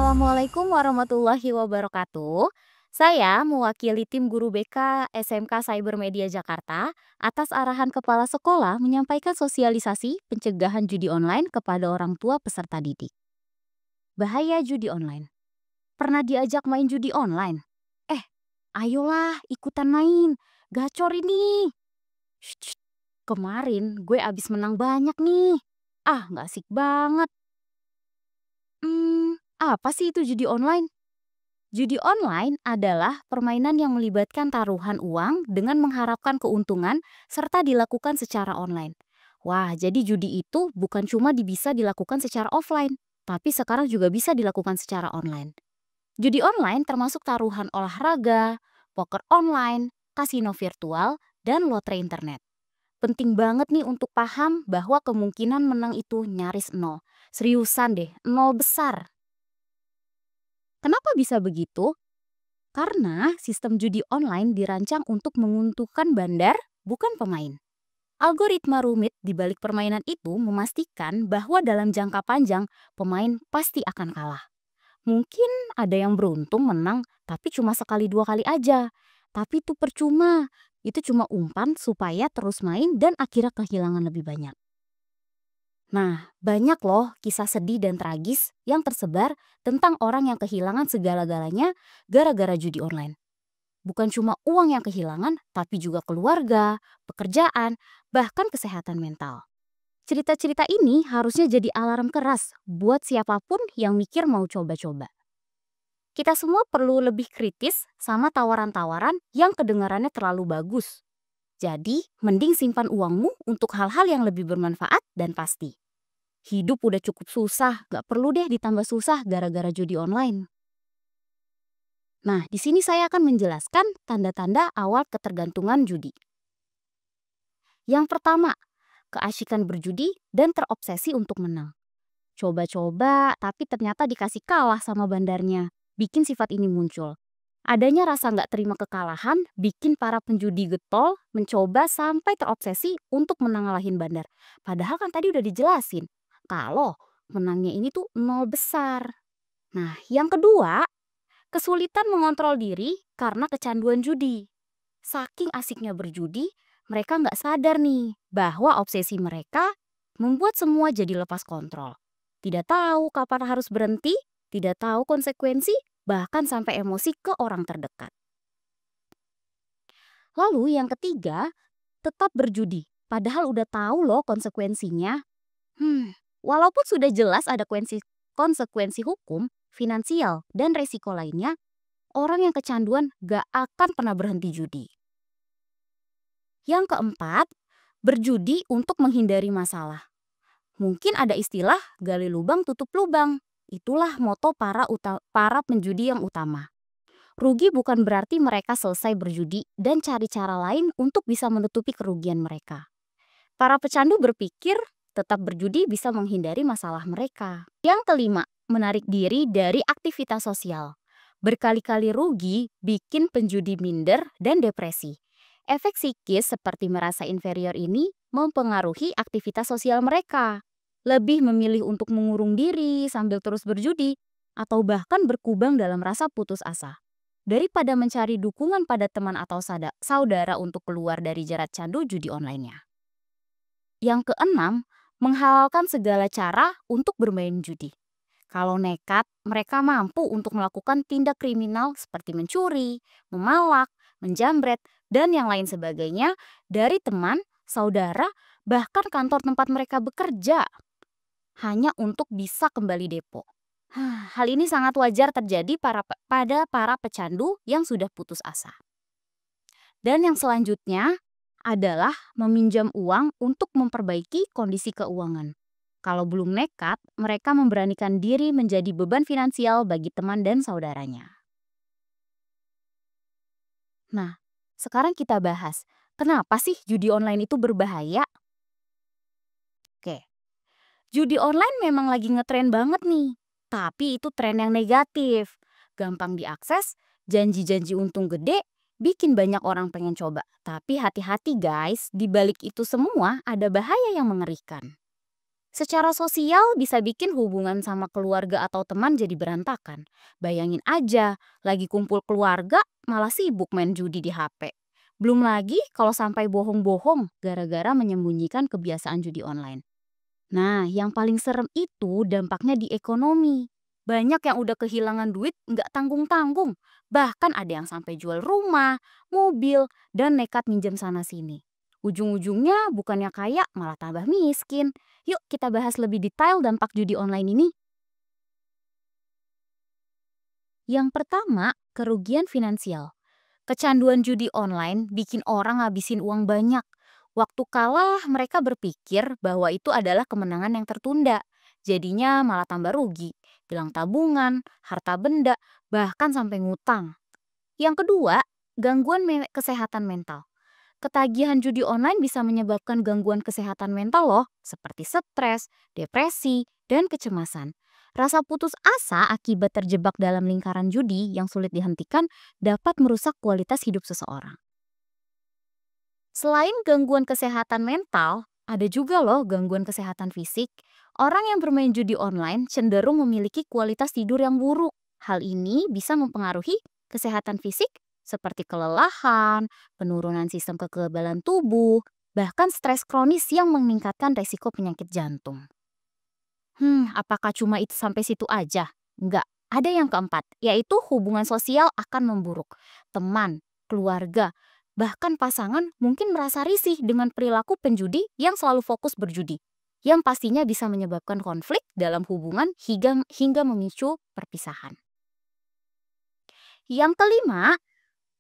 Assalamualaikum warahmatullahi wabarakatuh. Saya mewakili tim guru BK SMK Cybermedia Jakarta atas arahan kepala sekolah menyampaikan sosialisasi pencegahan judi online kepada orang tua peserta didik. Bahaya judi online. Pernah diajak main judi online? Eh, ayolah ikutan main. Gacor ini. Shh, kemarin gue abis menang banyak nih. Ah, nggak asik banget. Apa sih itu judi online? Judi online adalah permainan yang melibatkan taruhan uang dengan mengharapkan keuntungan serta dilakukan secara online. Wah, jadi judi itu bukan cuma bisa dilakukan secara offline, tapi sekarang juga bisa dilakukan secara online. Judi online termasuk taruhan olahraga, poker online, kasino virtual, dan lotre internet. Penting banget nih untuk paham bahwa kemungkinan menang itu nyaris nol. Seriusan deh, nol besar. Kenapa bisa begitu? Karena sistem judi online dirancang untuk menguntungkan bandar, bukan pemain. Algoritma rumit di balik permainan itu memastikan bahwa dalam jangka panjang pemain pasti akan kalah. Mungkin ada yang beruntung menang tapi cuma sekali dua kali aja. Tapi itu percuma. Itu cuma umpan supaya terus main dan akhirnya kehilangan lebih banyak. Nah, banyak loh kisah sedih dan tragis yang tersebar tentang orang yang kehilangan segala-galanya gara-gara judi online. Bukan cuma uang yang kehilangan, tapi juga keluarga, pekerjaan, bahkan kesehatan mental. Cerita-cerita ini harusnya jadi alarm keras buat siapapun yang mikir mau coba-coba. Kita semua perlu lebih kritis sama tawaran-tawaran yang kedengarannya terlalu bagus. Jadi, mending simpan uangmu untuk hal-hal yang lebih bermanfaat dan pasti. Hidup udah cukup susah, gak perlu deh ditambah susah gara-gara judi online. Nah, di sini saya akan menjelaskan tanda-tanda awal ketergantungan judi. Yang pertama, keasyikan berjudi dan terobsesi untuk menang. Coba-coba, tapi ternyata dikasih kalah sama bandarnya. Bikin sifat ini muncul. Adanya rasa nggak terima kekalahan, bikin para penjudi getol mencoba sampai terobsesi untuk menang-ngalahin bandar. Padahal kan tadi udah dijelasin, kalau menangnya ini tuh nol besar. Nah, yang kedua, kesulitan mengontrol diri karena kecanduan judi. Saking asiknya berjudi, mereka nggak sadar nih bahwa obsesi mereka membuat semua jadi lepas kontrol. Tidak tahu kapan harus berhenti, tidak tahu konsekuensi, bahkan sampai emosi ke orang terdekat. Lalu yang ketiga, tetap berjudi. Padahal udah tahu loh konsekuensinya. Walaupun sudah jelas ada konsekuensi hukum, finansial, dan resiko lainnya, orang yang kecanduan gak akan pernah berhenti judi. Yang keempat, berjudi untuk menghindari masalah. Mungkin ada istilah gali lubang tutup lubang. Itulah moto para penjudi yang utama. Rugi bukan berarti mereka selesai berjudi dan cari cara lain untuk bisa menutupi kerugian mereka. Para pecandu berpikir tetap berjudi bisa menghindari masalah mereka. Yang kelima, menarik diri dari aktivitas sosial. Berkali-kali rugi bikin penjudi minder dan depresi. Efek psikis seperti merasa inferior ini mempengaruhi aktivitas sosial mereka. Lebih memilih untuk mengurung diri sambil terus berjudi atau bahkan berkubang dalam rasa putus asa. Daripada mencari dukungan pada teman atau saudara untuk keluar dari jerat candu judi online-nya. Yang keenam, menghalalkan segala cara untuk bermain judi. Kalau nekat, mereka mampu untuk melakukan tindak kriminal seperti mencuri, memalak, menjambret, dan yang lain sebagainya dari teman, saudara, bahkan kantor tempat mereka bekerja. Hanya untuk bisa kembali depo. Hal ini sangat wajar terjadi pada para pecandu yang sudah putus asa. Dan yang selanjutnya adalah meminjam uang untuk memperbaiki kondisi keuangan. Kalau belum nekat, mereka memberanikan diri menjadi beban finansial bagi teman dan saudaranya. Nah, sekarang kita bahas, kenapa sih judi online itu berbahaya? Oke, judi online memang lagi ngetren banget nih. Tapi itu tren yang negatif. Gampang diakses, janji-janji untung gede, bikin banyak orang pengen coba. Tapi hati-hati guys, di balik itu semua ada bahaya yang mengerikan. Secara sosial bisa bikin hubungan sama keluarga atau teman jadi berantakan. Bayangin aja, lagi kumpul keluarga malah sibuk main judi di HP. Belum lagi kalau sampai bohong-bohong gara-gara menyembunyikan kebiasaan judi online. Nah, yang paling serem itu dampaknya di ekonomi. Banyak yang udah kehilangan duit nggak tanggung-tanggung. Bahkan ada yang sampai jual rumah, mobil, dan nekat minjem sana-sini. Ujung-ujungnya bukannya kaya malah tambah miskin. Yuk kita bahas lebih detail dampak judi online ini. Yang pertama, kerugian finansial. Kecanduan judi online bikin orang ngabisin uang banyak. Waktu kalah mereka berpikir bahwa itu adalah kemenangan yang tertunda. Jadinya malah tambah rugi, bilang tabungan, harta benda, bahkan sampai ngutang. Yang kedua, gangguan kesehatan mental. Ketagihan judi online bisa menyebabkan gangguan kesehatan mental loh, seperti stres, depresi, dan kecemasan. Rasa putus asa akibat terjebak dalam lingkaran judi yang sulit dihentikan dapat merusak kualitas hidup seseorang. Selain gangguan kesehatan mental, ada juga loh gangguan kesehatan fisik. Orang yang bermain judi online cenderung memiliki kualitas tidur yang buruk. Hal ini bisa mempengaruhi kesehatan fisik seperti kelelahan, penurunan sistem kekebalan tubuh, bahkan stres kronis yang meningkatkan resiko penyakit jantung. Apakah cuma itu sampai situ aja? Enggak. Ada yang keempat, yaitu hubungan sosial akan memburuk. Teman, keluarga, bahkan pasangan mungkin merasa risih dengan perilaku penjudi yang selalu fokus berjudi. Yang pastinya bisa menyebabkan konflik dalam hubungan hingga memicu perpisahan. Yang kelima,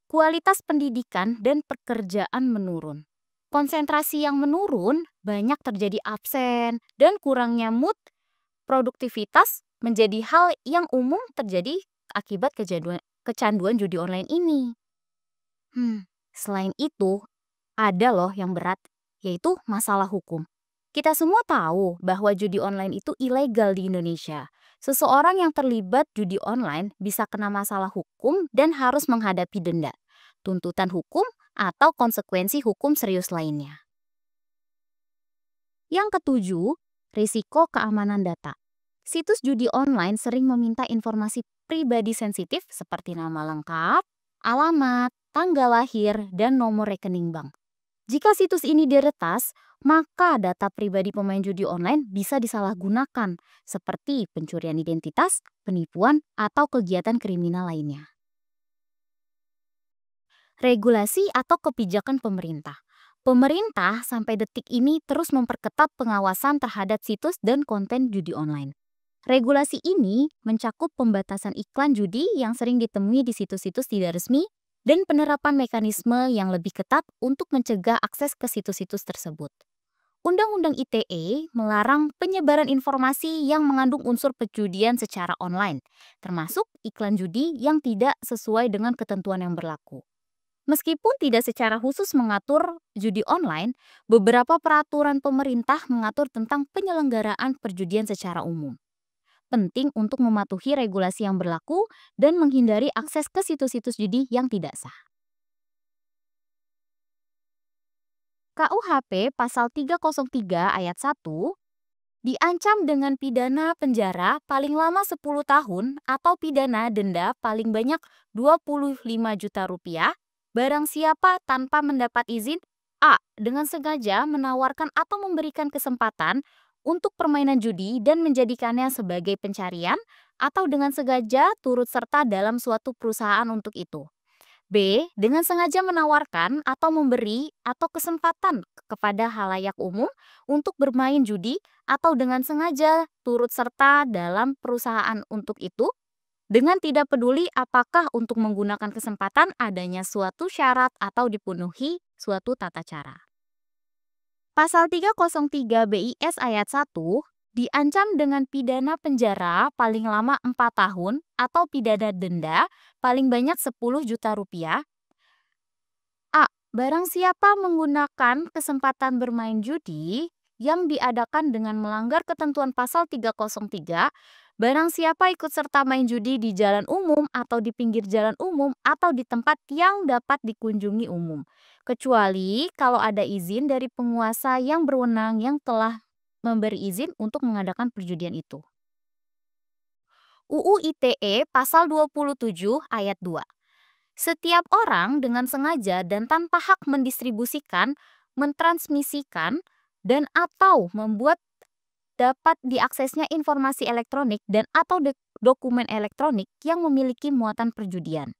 kualitas pendidikan dan pekerjaan menurun. Konsentrasi yang menurun, banyak terjadi absen, dan kurangnya mood. Produktivitas menjadi hal yang umum terjadi akibat kecanduan judi online ini. Selain itu, ada loh yang berat, yaitu masalah hukum. Kita semua tahu bahwa judi online itu ilegal di Indonesia. Seseorang yang terlibat judi online bisa kena masalah hukum dan harus menghadapi denda, tuntutan hukum, atau konsekuensi hukum serius lainnya. Yang ketujuh, risiko keamanan data. Situs judi online sering meminta informasi pribadi sensitif seperti nama lengkap, alamat, tanggal lahir, dan nomor rekening bank. Jika situs ini diretas, maka data pribadi pemain judi online bisa disalahgunakan, seperti pencurian identitas, penipuan, atau kegiatan kriminal lainnya. Regulasi atau kebijakan pemerintah. Pemerintah sampai detik ini terus memperketat pengawasan terhadap situs dan konten judi online. Regulasi ini mencakup pembatasan iklan judi yang sering ditemui di situs-situs tidak resmi dan penerapan mekanisme yang lebih ketat untuk mencegah akses ke situs-situs tersebut. Undang-Undang ITE melarang penyebaran informasi yang mengandung unsur perjudian secara online, termasuk iklan judi yang tidak sesuai dengan ketentuan yang berlaku. Meskipun tidak secara khusus mengatur judi online, beberapa peraturan pemerintah mengatur tentang penyelenggaraan perjudian secara umum. Penting untuk mematuhi regulasi yang berlaku dan menghindari akses ke situs-situs judi yang tidak sah. KUHP Pasal 303 Ayat 1 diancam dengan pidana penjara paling lama 10 tahun atau pidana denda paling banyak 25 juta rupiah barang siapa tanpa mendapat izin A. Dengan sengaja menawarkan atau memberikan kesempatan untuk permainan judi dan menjadikannya sebagai pencarian atau dengan sengaja turut serta dalam suatu perusahaan untuk itu. B. Dengan sengaja menawarkan atau memberi atau kesempatan kepada halayak umum untuk bermain judi atau dengan sengaja turut serta dalam perusahaan untuk itu dengan tidak peduli apakah untuk menggunakan kesempatan adanya suatu syarat atau dipenuhi suatu tata cara. Pasal 303 BIS ayat 1 diancam dengan pidana penjara paling lama 4 tahun atau pidana denda paling banyak 10 juta rupiah. A. Barang siapa menggunakan kesempatan bermain judi yang diadakan dengan melanggar ketentuan pasal 303, barang siapa ikut serta main judi di jalan umum atau di pinggir jalan umum atau di tempat yang dapat dikunjungi umum, kecuali kalau ada izin dari penguasa yang berwenang yang telah memberi izin untuk mengadakan perjudian itu. UU ITE pasal 27 ayat 2. Setiap orang dengan sengaja dan tanpa hak mendistribusikan, mentransmisikan, dan atau membuat dapat diaksesnya informasi elektronik dan atau dokumen elektronik yang memiliki muatan perjudian.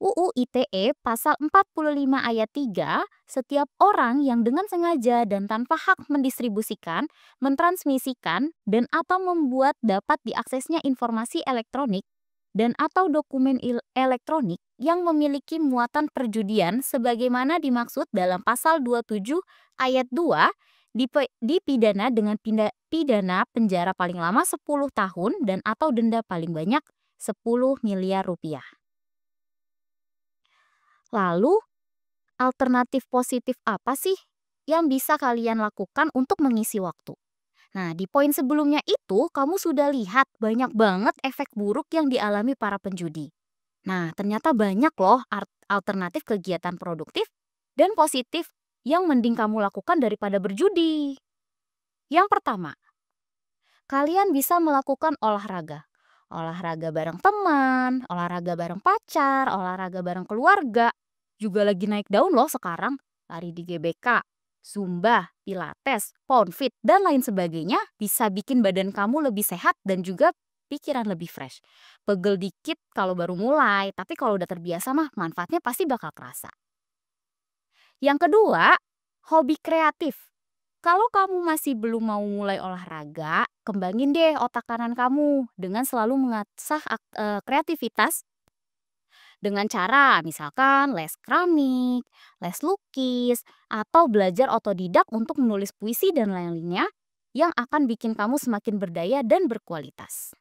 UU ITE pasal 45 ayat 3, setiap orang yang dengan sengaja dan tanpa hak mendistribusikan, mentransmisikan, dan atau membuat dapat diaksesnya informasi elektronik dan atau dokumen elektronik yang memiliki muatan perjudian sebagaimana dimaksud dalam pasal 27 ayat 2 dipidana dengan pidana penjara paling lama 10 tahun dan atau denda paling banyak 10 miliar rupiah. Lalu, alternatif positif apa sih yang bisa kalian lakukan untuk mengisi waktu? Nah, di poin sebelumnya itu kamu sudah lihat banyak banget efek buruk yang dialami para penjudi. Nah, ternyata banyak loh alternatif kegiatan produktif dan positif yang mending kamu lakukan daripada berjudi. Yang pertama, kalian bisa melakukan olahraga. Olahraga bareng teman, olahraga bareng pacar, olahraga bareng keluarga. Juga lagi naik daun loh sekarang. Lari di GBK, Zumba, Pilates, Poundfit, dan lain sebagainya bisa bikin badan kamu lebih sehat dan juga pikiran lebih fresh. Pegel dikit kalau baru mulai, tapi kalau udah terbiasa mah manfaatnya pasti bakal kerasa. Yang kedua, hobi kreatif. Kalau kamu masih belum mau mulai olahraga, kembangin deh otak kanan kamu dengan selalu mengasah kreativitas dengan cara misalkan les keramik, les lukis, atau belajar otodidak untuk menulis puisi dan lain-lainnya yang akan bikin kamu semakin berdaya dan berkualitas.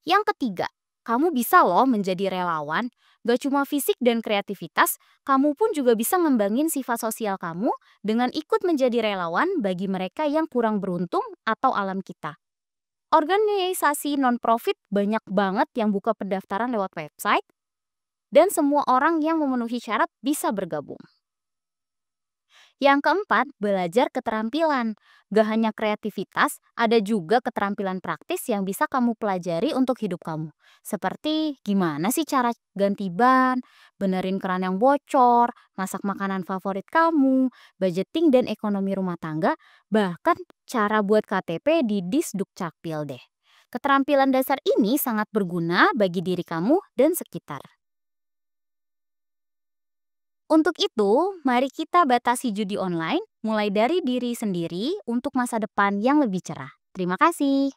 Yang ketiga, kamu bisa loh menjadi relawan. Gak cuma fisik dan kreativitas, kamu pun juga bisa ngembangin sifat sosial kamu dengan ikut menjadi relawan bagi mereka yang kurang beruntung atau alam kita. Organisasi non-profit banyak banget yang buka pendaftaran lewat website dan semua orang yang memenuhi syarat bisa bergabung. Yang keempat, belajar keterampilan. Gak hanya kreativitas, ada juga keterampilan praktis yang bisa kamu pelajari untuk hidup kamu. Seperti gimana sih cara ganti ban, benerin keran yang bocor, masak makanan favorit kamu, budgeting dan ekonomi rumah tangga, bahkan cara buat KTP di Disdukcapil deh. Keterampilan dasar ini sangat berguna bagi diri kamu dan sekitar. Untuk itu, mari kita batasi judi online mulai dari diri sendiri untuk masa depan yang lebih cerah. Terima kasih.